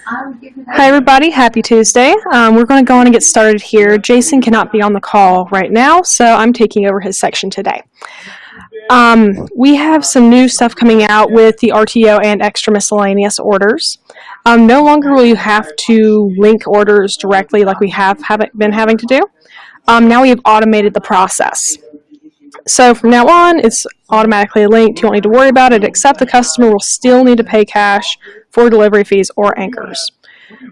Hi, everybody. Happy Tuesday. We're going to go on and get started here. Jason cannot be on the call right now, so I'm taking over his section today. We have some new stuff coming out with the RTO and extra miscellaneous orders. No longer will you have to link orders directly like we have been having to do. Now we have automated the process. So from now on, it's automatically linked. You won't need to worry about it, except the customer will still need to pay cash for delivery fees or anchors.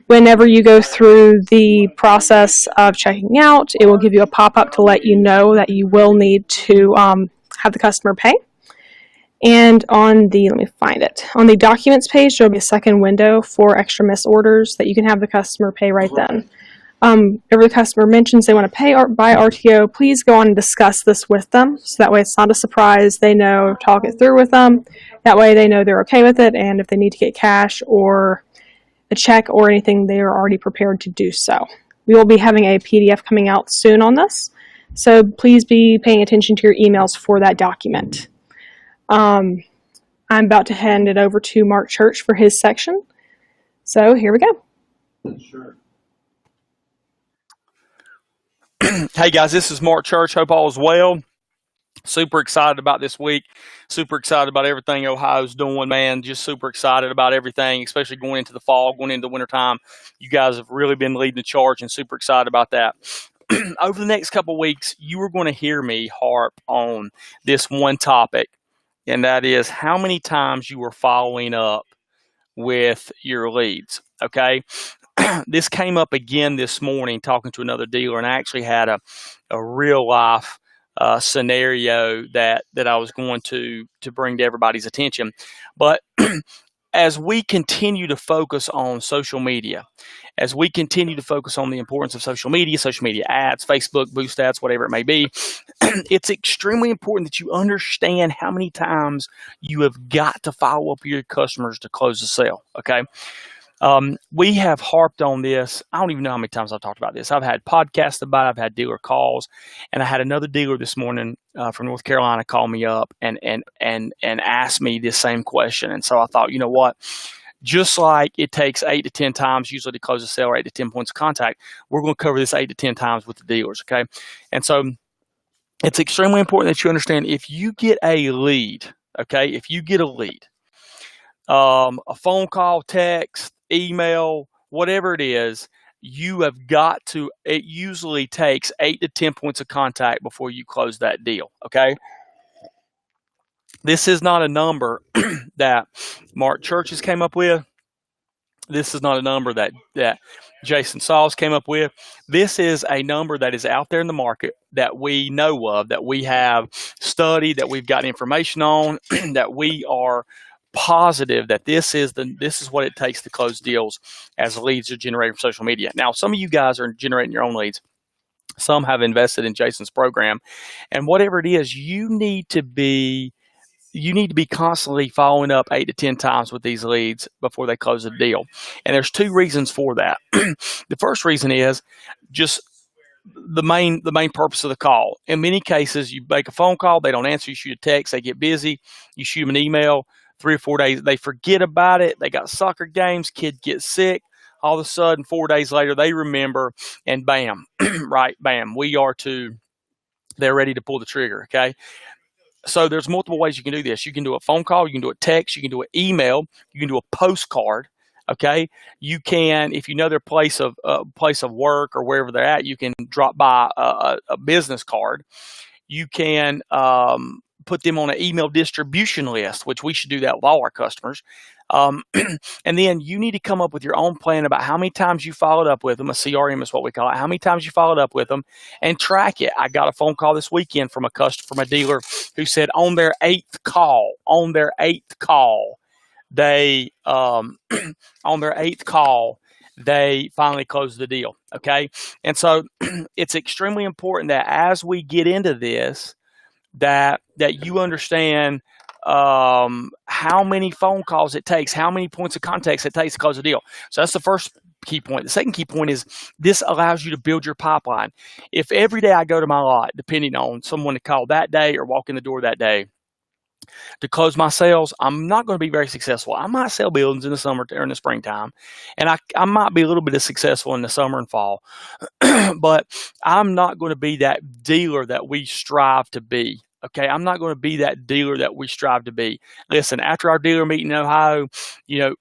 Whenever you go through the process of checking out, it will give you a pop-up to let you know that you will need to have the customer pay. And on the, let me find it, on the documents page, there'll be a second window for extra miss orders that you can have the customer pay right then. If the customer mentions they want to pay by RTO, please go on and discuss this with them. So that way it's not a surprise. They know, talk it through with them. That way they know they're okay with it, and if they need to get cash or a check or anything, they are already prepared to do so. We will be having a PDF coming out soon on this, so please be paying attention to your emails for that document. I'm about to hand it over to Mark Church for his section. So here we go. Sure. Hey guys, this is Mark Church. Hope all is well. Super excited about this week. Super excited about everything Ohio's doing, man. Just super excited about everything, especially going into the fall, going into the wintertime. You guys have really been leading the charge and super excited about that. Over the next couple of weeks, you are going to hear me harp on this one topic, and that is how many times you are following up with your leads, okay? This came up again this morning talking to another dealer, and I actually had a real life scenario that I was going to bring to everybody's attention. But as we continue to focus on social media, as we continue to focus on the importance of social media ads, Facebook, Boost ads, whatever it may be, it's extremely important that you understand how many times you have got to follow up with your customers to close the sale, okay? We have harped on this. I don't even know how many times I've talked about this. I've had podcasts about it. I've had dealer calls, and I had another dealer this morning from North Carolina call me up and ask me this same question. And so I thought, you know what? Just like it takes 8 to 10 times usually to close a sale or 8 to 10 points of contact, we're going to cover this 8 to 10 times with the dealers, okay? And so it's extremely important that you understand if you get a lead, okay? If you get a lead, a phone call, text, email, whatever it is, you have got to, it usually takes 8 to 10 points of contact before you close that deal, okay? This is not a number that Mark Churches came up with. This is not a number that Jason Sauls came up with. This is a number that is out there in the market that we know of, that we have studied, that we've got information on, that we are positive that this is what it takes to close deals as leads are generated from social media. Now, some of you guys are generating your own leads. Some have invested in Jason's program, and whatever it is, you need to be constantly following up 8 to 10 times with these leads before they close a deal. And there's two reasons for that. The first reason is just the main purpose of the call. In many cases, you make a phone call, they don't answer, you shoot a text, they get busy, you shoot them an email, 3 or 4 days, they forget about it, they got soccer games, kid gets sick, all of a sudden 4 days later they remember, and bam, right, bam, they're ready to pull the trigger, okay? So there's multiple ways you can do this. You can do a phone call, you can do a text, you can do an email, you can do a postcard, okay? You can, if you know their place of work or wherever they're at, you can drop by a business card. You can put them on an email distribution list, which we should do that with all our customers. And then you need to come up with your own plan about how many times you followed up with them. A CRM is what we call it. How many times you followed up with them, and track it. I got a phone call this weekend from a dealer who said on their eighth call, they they finally closed the deal. Okay, and so it's extremely important that as we get into this, that you understand how many phone calls it takes, how many points of contacts it takes to close a deal. So that's the first key point. The second key point is this allows you to build your pipeline. If every day I go to my lot, depending on someone to call that day or walk in the door that day, to close my sales, I'm not going to be very successful. I might sell buildings in the summer or in the springtime, and I might be a little bit successful in the summer and fall, but I'm not going to be that dealer that we strive to be. Okay, I'm not going to be that dealer that we strive to be. Listen, after our dealer meeting in Ohio,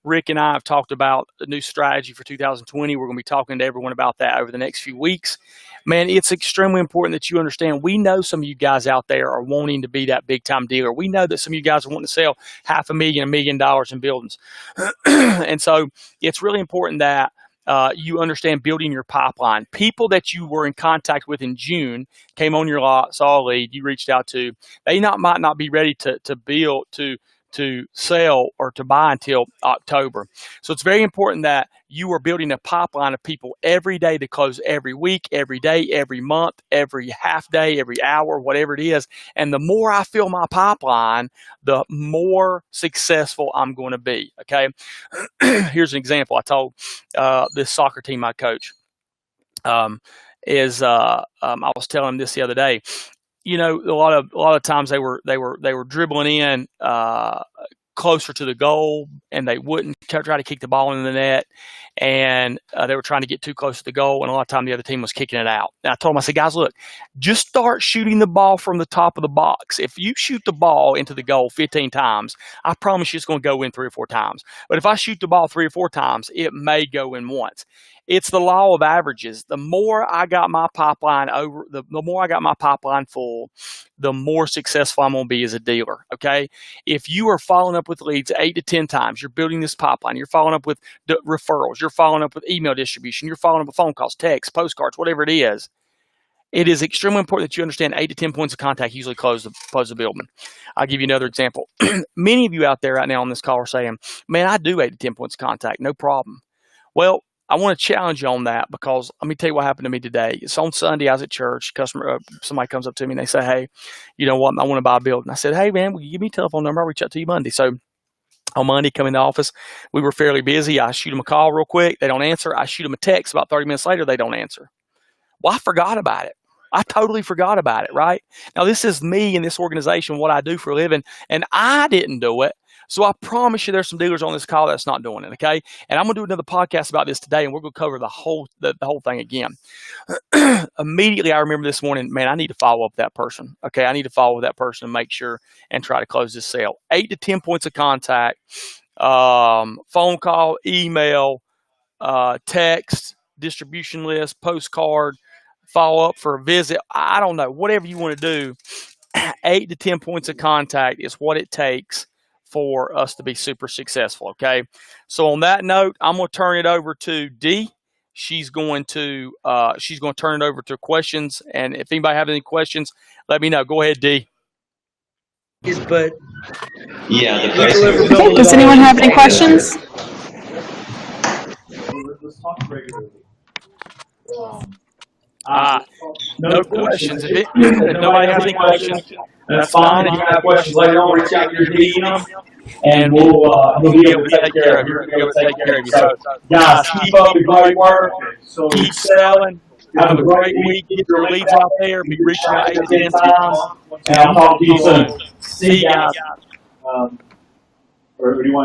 Rick and I have talked about a new strategy for 2020. We're going to be talking to everyone about that over the next few weeks. Man, it's extremely important that you understand. We know some of you guys out there are wanting to be that big time dealer. We know that some of you guys are wanting to sell $500,000, $1 million in buildings. And so it's really important that you understand building your pipeline. People that you were in contact with in June came on your lot, saw a lead, you reached out to. They might not be ready to build, to sell, or to buy until October. So it's very important that you are building a pipeline of people every day to close every week, every day, every month, every half day, every hour, whatever it is. And the more I fill my pipeline, the more successful I'm going to be. Okay. Here's an example. I told this soccer team I coach. I was telling them this the other day. A lot of times they were dribbling in closer to the goal, and they wouldn't try to kick the ball into the net, and they were trying to get too close to the goal, and a lot of time the other team was kicking it out. And I told them, I said, guys, look, just start shooting the ball from the top of the box. If you shoot the ball into the goal 15 times, I promise you it's going to go in 3 or 4 times. But if I shoot the ball 3 or 4 times, it may go in once. It's the law of averages. The more I got my pipeline the more I got my pipeline full, the more successful I'm going to be as a dealer. Okay. If you are following up with leads 8 to 10 times, you're building this pipeline, you're following up with referrals, you're following up with email distribution, you're following up with phone calls, texts, postcards, whatever it is extremely important that you understand 8 to 10 points of contact usually close the building. I'll give you another example. Many of you out there right now on this call are saying, man, I do 8 to 10 points of contact. No problem. Well, I want to challenge you on that, because let me tell you what happened to me today. It's on Sunday. I was at church. Somebody comes up to me and they say, hey, you know what? I want to buy a building. I said, hey, man, will you give me a telephone number? I'll reach out to you Monday. So on Monday, come in the office. We were fairly busy. I shoot them a call real quick. They don't answer. I shoot them a text. About 30 minutes later, they don't answer. Well, I forgot about it. I totally forgot about it, right? Now, this is me and this organization, what I do for a living, and I didn't do it. So I promise you there's some dealers on this call that's not doing it, okay? And I'm going to do another podcast about this today, and we're going to cover the whole thing again. Immediately, I remember this morning, man, I need to follow up that person, okay? I need to follow that person and make sure and try to close this sale. 8 to 10 points of contact, phone call, email, text, distribution list, postcard, follow up for a visit. I don't know, whatever you want to do. 8 to 10 points of contact is what it takes for us to be super successful. Okay. So on that note, I'm going to turn it over to Dee. She's going to turn it over to questions. And if anybody have any questions, let me know. Go ahead, Dee. But yeah, Okay, does anyone have any questions? Let's talk regularly. No questions. If nobody has any questions, that's fine. If you have questions later on, reach out to your DM, and we'll be able to take care of you. So, guys, keep up the great work. Keep selling. Have a great week. Get your leads out there. Be reaching out 8 to 10 times. And I'll talk to you soon. See you guys. Or do you want